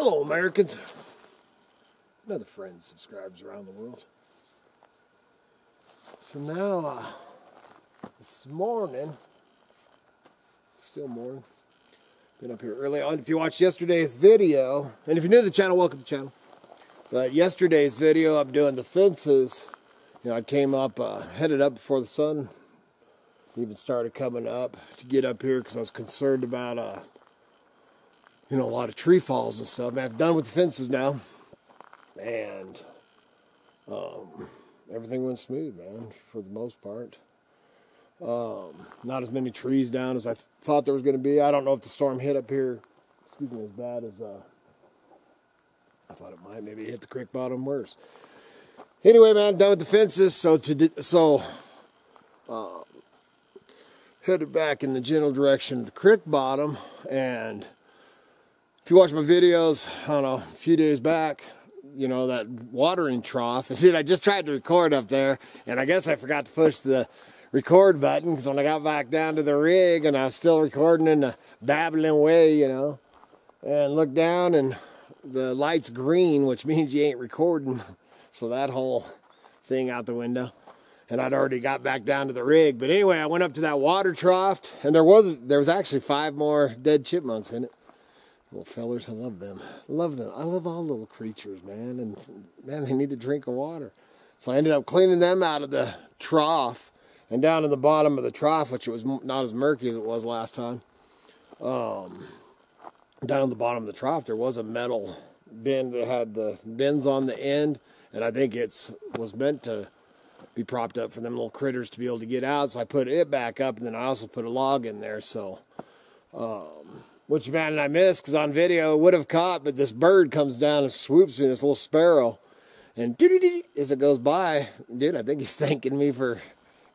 Hello, Americans. Another friend subscribes around the world. So now, this morning, still morning, been up here early on. If you watched yesterday's video, and if you're new to the channel, welcome to the channel. But yesterday's video, I'm doing the fences. You know, I came up, headed up before the sun even started coming up to get up here because I was concerned about, you know, a lot of tree falls and stuff. I'm done with the fences now, and everything went smooth, man, for the most part. Not as many trees down as I thought there was going to be. I don't know if the storm hit up here, excuse me, as bad as I thought it might. Maybe it hit the Crick Bottom worse. Anyway, man, done with the fences. So headed back in the general direction of the Crick Bottom. And if you watch my videos, I don't know, a few days back, you know, that watering trough. Dude, I just tried to record up there, and I guess I forgot to push the record button, because when I got back down to the rig, and I was still recording in a babbling way, you know, and looked down, and the light's green, which means you ain't recording. So that whole thing out the window. And I'd already got back down to the rig. But anyway, I went up to that water trough, and there was actually 5 more dead chipmunks in it. Little fellers, I love them. Love them. I love all little creatures, man. And man, they need to drink of water. So I ended up cleaning them out of the trough, and down in the bottom of the trough, which it was not as murky as it was last time. Down at the bottom of the trough, there was a metal bin that had the bins on the end, and I think it was meant to be propped up for them little critters to be able to get out. So I put it back up, and then I also put a log in there. So, which man I missed, because on video it would have caught, but this bird comes down and swoops me, this little sparrow, and as it goes by, dude, I think he's thanking me for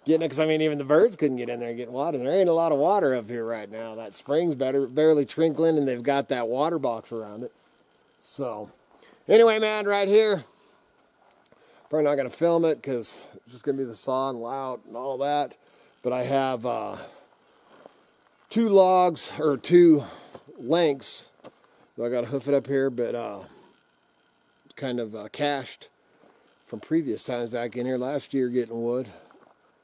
getting it, because I mean, even the birds couldn't get in there and get water. There ain't a lot of water up here right now. That spring's barely trickling, and they've got that water box around it. So, anyway, man, right here, probably not going to film it because it's just going to be the saw and loud and all that. But I have 2 logs, or 2 lengths. I got to hoof it up here, but kind of cached from previous times back in here last year getting wood.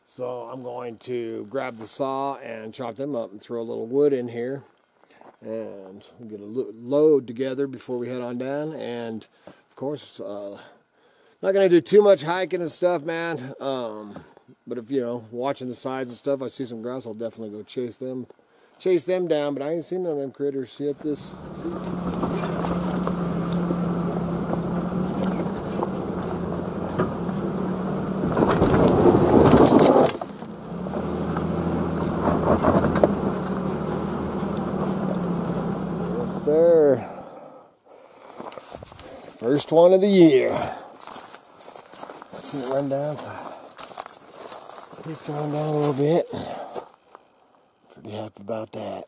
So I'm going to grab the saw and chop them up and throw a little wood in here. And we'll get a load together before we head on down. And, of course, not going to do too much hiking and stuff, man. But if, you know, watching the sides and stuff, I see some grouse, I'll definitely go chase them down. But I ain't seen none of them critters yet this season. Sir, first one of the year. Let it run down. At least run down a little bit. Pretty happy about that.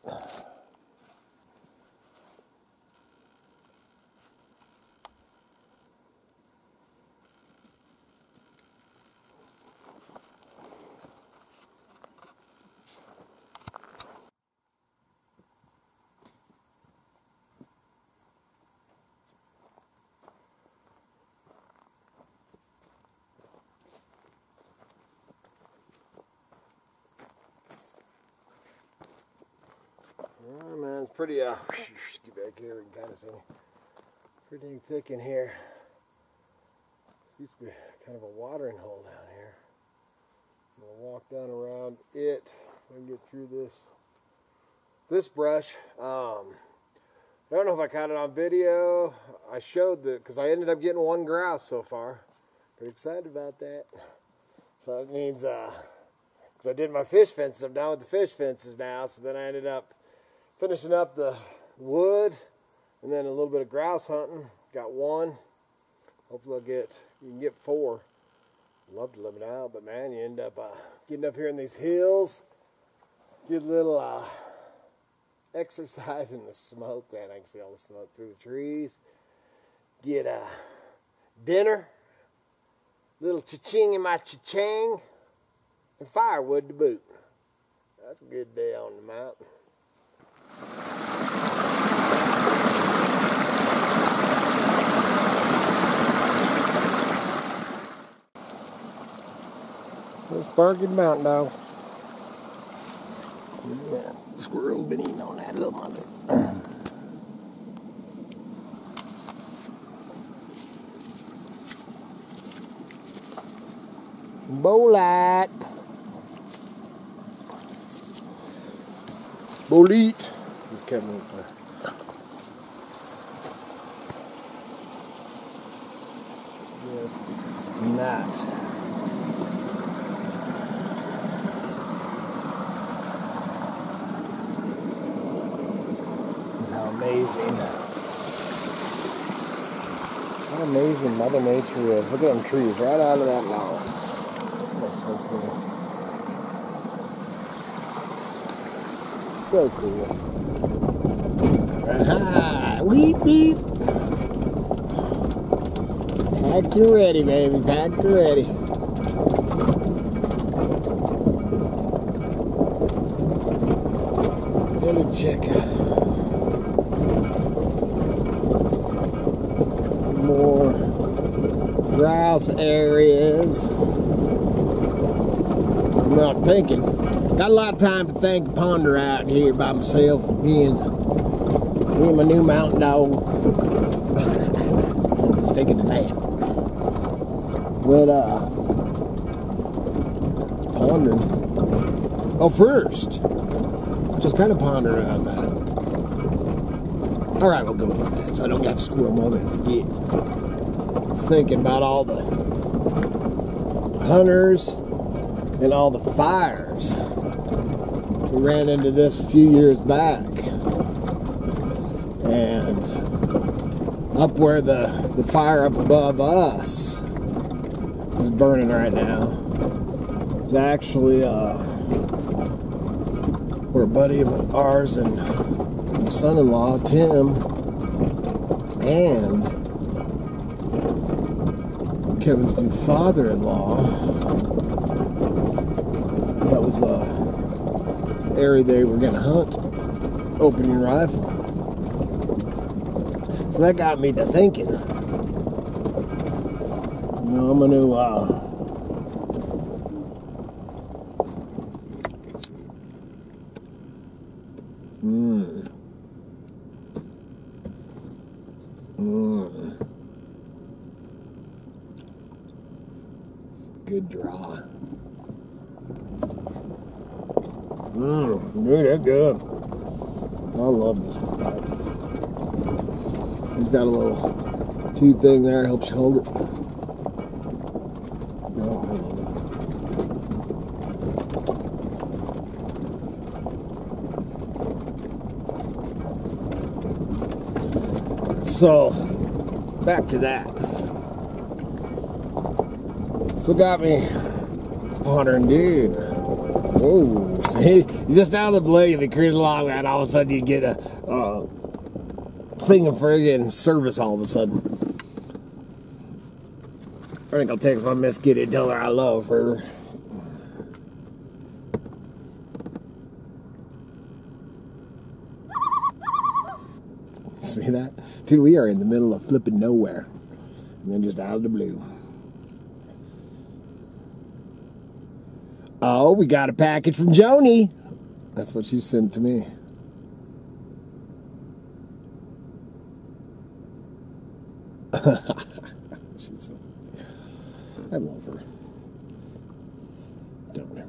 Oh, man, it's pretty, get back here, we can kind of see. Pretty dang thick in here. This used to be kind of a watering hole down here. I'm going to walk down around it and get through this brush. I don't know if I caught it on video. I showed because I ended up getting 1 grouse so far. Pretty excited about that. So that means, because I did my fish fences, I'm done with the fish fences now, so then I ended up finishing up the wood, and then a little bit of grouse hunting. Got 1. Hopefully you can get 4. Love to limit out, but man, you end up getting up here in these hills, get a little exercise in the smoke. Man, I can see all the smoke through the trees. Get dinner, little cha-ching in my cha-ching, and firewood to boot. That's a good day on the mountain. Sparking mountain dog. Yeah, squirrel been eating on that little mother. Bolat. Bolit. Just coming with that. Yes, not. This is how amazing. How amazing Mother Nature is. Look at them trees right out of that lawn. That's so cool. So cool. Aha! Weep, weep! Packed and ready, baby. Packed and ready. Let me check out more grouse areas. I'm not thinking. Got a lot of time to think and ponder out here by myself. Me and my new mountain dog. Just taking a nap. But pondering. Oh, first, just kind of pondering on that. All right, we'll go with that, so I don't have to squirrel mother and forget. I was thinking about all the hunters and all the fires. We ran into this a few years back, and up where the fire up above us is burning right now. It's actually where a buddy of ours and my son-in-law Tim and Kevin's new father-in-law. That was the area they were going to hunt, opening rifle. So that got me to thinking. You know, I'm going to good draw. Dude, that's good. I love this pipe. He's got a little tube thing there, helps you hold it. No, I love it. So, back to that. So got me pondering, dude. Oh, see, just out of the blue, if you cruise along, and all of a sudden you get a thing of friggin' service all of a sudden. I think I'll text my Miss Kitty and tell her I love her. See that? Dude, we are in the middle of flipping nowhere. And then just out of the blue. Oh, we got a package from Joni. That's what she sent to me. She's so, I love her. Don't I?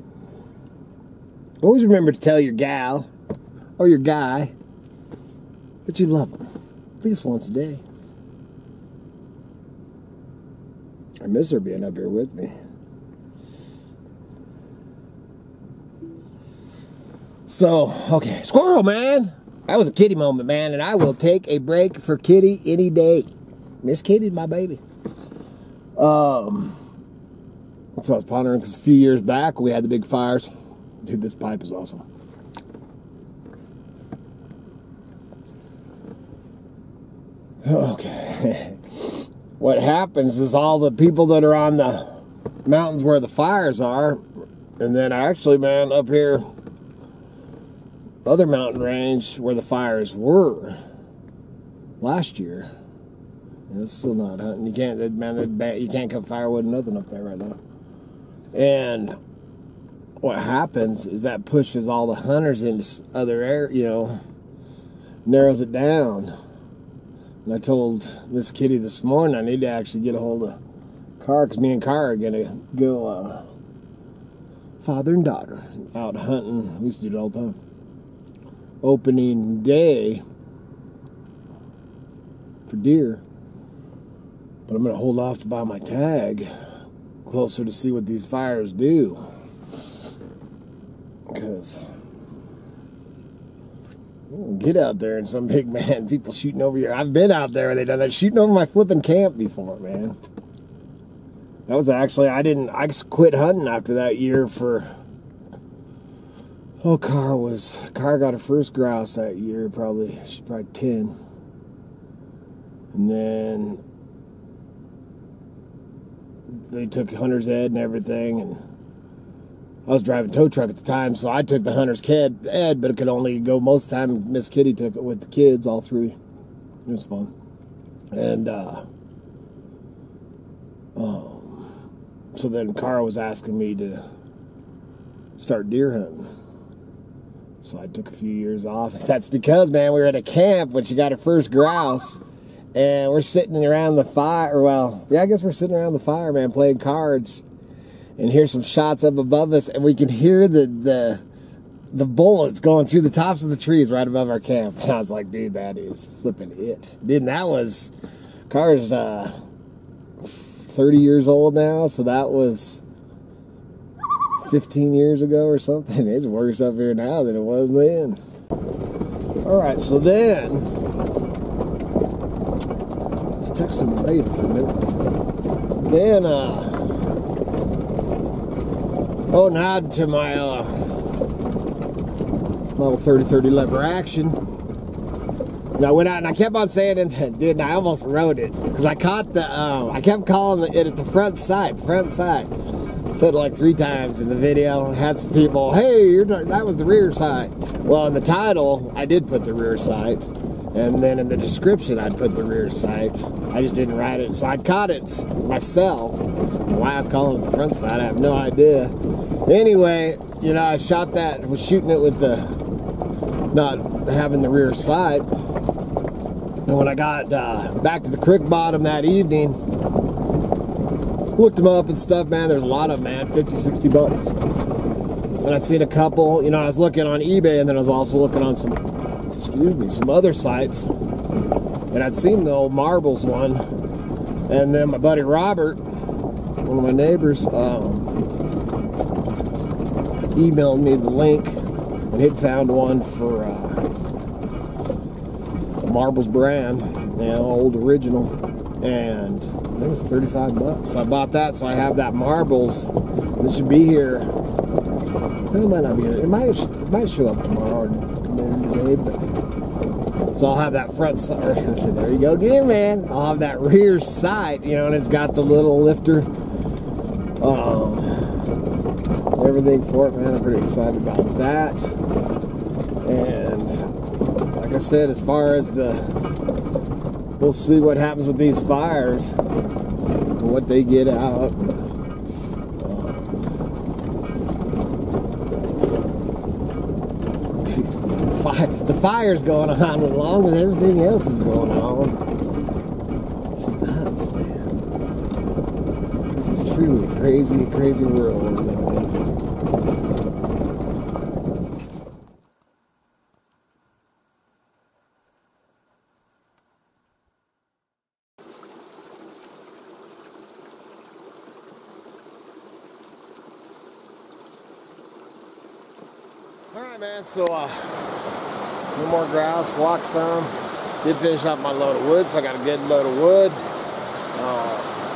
Always remember to tell your gal or your guy that you love them at least once a day. I miss her being up here with me. So, okay, squirrel, man. That was a kitty moment, man, and I will take a break for Kitty any day. Miss Kitty's my baby. So I was pondering, because a few years back we had the big fires. Dude, this pipe is awesome. Okay. What happens is all the people that are on the mountains where the fires are, and then actually, man, up here, other mountain range where the fires were last year, and it's still not hunting. You can't, man, you can't cut firewood and nothing up there right now. And what happens is that pushes all the hunters into other areas, you know, narrows it down. And I told this kitty this morning I need to actually get a hold of Car, because me and Car are going to go father and daughter out hunting. We used to do it all the time. Opening day for deer. But I'm going to hold off to buy my tag closer to see what these fires do. Because get out there and some big man, people shooting over your... I've been out there where they done that, shooting over my flipping camp before, man. That was actually, I quit hunting after that year for... Oh, Car got her first grouse that year, she's probably 10. And then they took hunter's ed and everything, and I was driving tow truck at the time, so I took the hunter's ed, but it could only go most of the time. Miss Kitty took it with the kids, all three. It was fun. And so then Cara was asking me to start deer hunting. So I took a few years off. That's because, man, we were at a camp when she got her first grouse, and we're sitting around the fire. Well, yeah, I guess we're sitting around the fire, man, playing cards. And here's some shots up above us, and we can hear the bullets going through the tops of the trees right above our camp. And I was like, dude, that is flipping it. Dude, and that was, Car's 30 years old now, so that was 15 years ago or something. It's worse up here now than it was then. All right, so then, let's text some baby for a minute. Then, oh, nod to my little 30-30 lever action. And I went out and I kept on saying it, dude, and I almost wrote it. Because I caught the, I kept calling it at the front sight. Said it like 3 times in the video. Had some people, hey, that was the rear sight. Well, in the title, I did put the rear sight. And then in the description, I'd put the rear sight. I just didn't write it. So I'd caught it myself. Why I was calling it the front sight, I have no idea. Anyway, you know, I shot that, was shooting it with the, not having the rear sight. And when I got back to the Crick Bottom that evening, looked them up and stuff, man, there's a lot of them, man, 50, 60 bucks. And I'd seen a couple, you know, I was looking on eBay, and then I was also looking on some other sites. And I'd seen the old Marbles one. And then my buddy Robert, one of my neighbors, emailed me the link, and he'd found one for Marbles brand, you know, old original, and I think it was 35 bucks. So I bought that, so I have that Marbles. It should be here. It might not be here. It might show up tomorrow or today, but so I'll have that front sight. There you go again, man. I'll have that rear sight, you know, and it's got the little lifter. Everything for it, man. I'm pretty excited about that. And like I said, as far as we'll see what happens with these fires and what they get out. The fire's going on along with everything else is going on. It's nuts, man. This is truly a crazy, crazy world we're living in. Alright, man, so no more grouse, walked some. Did finish off my load of wood, so I got a good load of wood.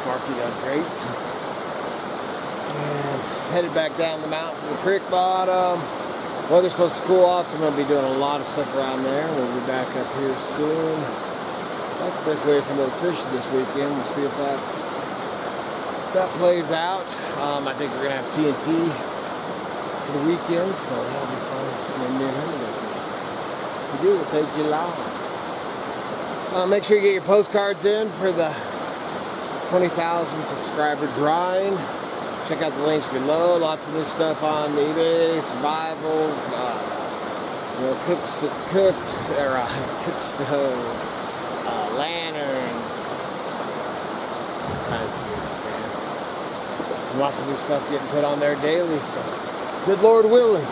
Sparky done great. And headed back down the mountain to the Crick Bottom. Weather's supposed to cool off, so I'm going to be doing a lot of stuff around there. We'll be back up here soon. I'll break away from a little fishing this weekend. We'll see if that plays out. I think we're going to have TNT for the weekend, so that'll be fun. If you do, we'll take you along. Make sure you get your postcards in for the 20,000 subscriber drawing. Check out the links below. Lots of new stuff on eBay, survival, cook stove, lanterns, all kinds of things, man. Lots of new stuff getting put on there daily, so good Lord willing,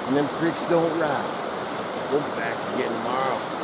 and them creeks don't rise. We'll be back again tomorrow.